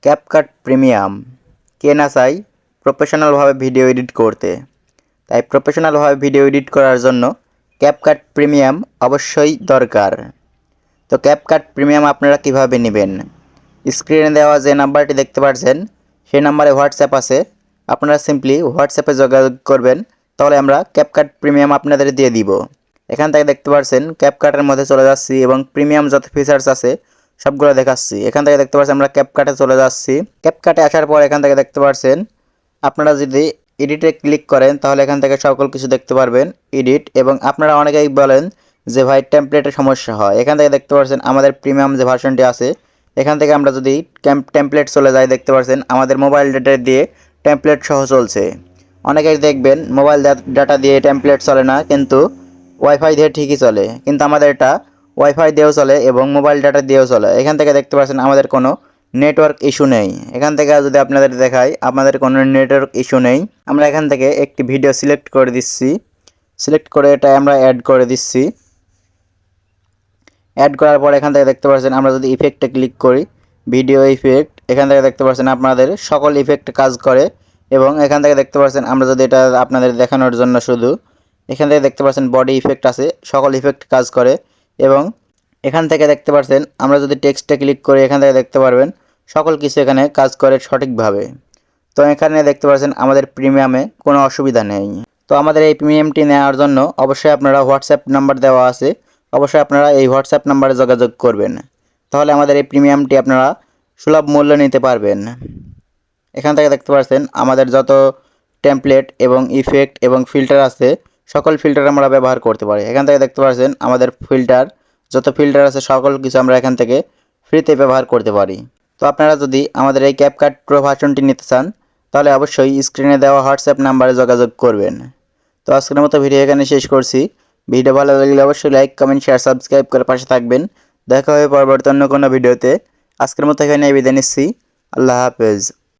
CapCut premium কে না চাই প্রফেশনালভাবে video edit করতে। তাই প্রফেশনালভাবে ভিডিও এডিট করার জন্য ক্যাপকাট প্রিমিয়াম অবশ্যই দরকার। তো ক্যাপকাট প্রিমিয়াম আপনারা কিভাবে নেবেন? স্ক্রিনে দেওয়া যে নাম্বারটি দেখতে পাচ্ছেন সেই নাম্বারে হোয়াটসঅ্যাপ আছে। আপনারা সিম্পলি হোয়াটসঅ্যাপে যোগাযোগ করবেন, তাহলে আমরা ক্যাপকাট প্রিমিয়াম আপনাদের দিয়ে দিব। এখান থেকে দেখতে পাচ্ছেন ক্যাপকাটের মধ্যে চলে যাচ্ছি এবং প্রিমিয়াম যত ফিচার্স আছে সবগুলো দেখাচ্ছি। এখান থেকে দেখতে পাচ্ছেন আমরা ক্যাপকাটে চলে যাচ্ছি। ক্যাপকাটে আসার পর এখান থেকে দেখতে পাচ্ছেন আপনারা যদি এডিটে ক্লিক করেন তাহলে এখান থেকে সকল কিছু দেখতে পারবেন এডিট। এবং আপনারা অনেকেই বলেন যে ভাই টেমপ্লেটের সমস্যা হয়। এখান থেকে দেখতে পাচ্ছেন আমাদের প্রিমিয়াম যে ভার্সনটি আছে এখান থেকে আমরা যদি টেমপ্লেট চলে যাই দেখতে পাচ্ছেন আমাদের মোবাইল ডাটা দিয়ে টেমপ্লেট সহ চলছে। অনেকেই দেখবেন মোবাইল ডাটা দিয়ে টেমপ্লেট চলে না, কিন্তু ওয়াইফাই দিয়ে ঠিকই চলে। কিন্তু আমাদের এটা ওয়াইফাই দিয়েও চলে এবং মোবাইল ডাটা দিয়েও চলে। এখান থেকে দেখতে পাচ্ছেন আমাদের কোনো নেটওয়ার্ক ইস্যু নেই। এখান থেকে যদি আপনাদের দেখাই আমাদের কোনো নেটওয়ার্ক ইস্যু নেই। আমরা এখান থেকে একটি ভিডিও সিলেক্ট করে দিচ্ছি, সিলেক্ট করে এটা আমরা অ্যাড করে দিচ্ছি। অ্যাড করার পর এখান থেকে দেখতে পাচ্ছেন আমরা যদি ইফেক্টে ক্লিক করি ভিডিও ইফেক্ট, এখান থেকে দেখতে পাচ্ছেন আপনাদের সকল ইফেক্ট কাজ করে। এবং এখান থেকে দেখতে পাচ্ছেন আমরা যদি এটা আপনাদের দেখানোর জন্য শুধু এখান থেকে দেখতে পাচ্ছেন বডি ইফেক্ট আছে, সকল ইফেক্ট কাজ করে। এবং এখান থেকে দেখতে পাচ্ছেন আমরা যদি টেক্সটে ক্লিক করি এখান থেকে দেখতে পারবেন সকল কিছু এখানে কাজ করে সঠিকভাবে। তো এখানে দেখতে পাচ্ছেন আমাদের প্রিমিয়ামে কোনো অসুবিধা নেই। তো আমাদের এই প্রিমিয়ামটি নেওয়ার জন্য অবশ্যই আপনারা হোয়াটসঅ্যাপ নাম্বার দেওয়া আছে, অবশ্যই আপনারা এই হোয়াটসঅ্যাপ নাম্বারে যোগাযোগ করবেন, তাহলে আমাদের এই প্রিমিয়ামটি আপনারা সুলভ মূল্যে নিতে পারবেন। এখান থেকে দেখতে পাচ্ছেন আমাদের যত টেমপ্লেট এবং ইফেক্ট এবং ফিল্টার আছে সকল ফিল্টার আমরা ব্যবহার করতে পারি। এখান থেকে দেখতে পাচ্ছেন আমাদের ফিল্টার যত ফিল্টার আছে সকল কিছু আমরা এখান থেকে ফ্রিতে ব্যবহার করতে পারি। তো আপনারা যদি আমাদের এই ক্যাপকাট প্রো ভার্সনটি নিতে চান তাহলে অবশ্যই স্ক্রিনে দেওয়া হোয়াটসঅ্যাপ নাম্বারে যোগাযোগ করবেন। তো আজকের মতো ভিডিও এখানে শেষ করছি। ভিডিও ভালো লাগলে অবশ্যই লাইক কমেন্ট শেয়ার সাবস্ক্রাইব করে পাশে থাকবেন। দেখা হবে পরবর্তী অন্য কোনো ভিডিওতে। আজকের মতো এখানে বিদায় নিচ্ছি। আল্লাহ হাফেজ।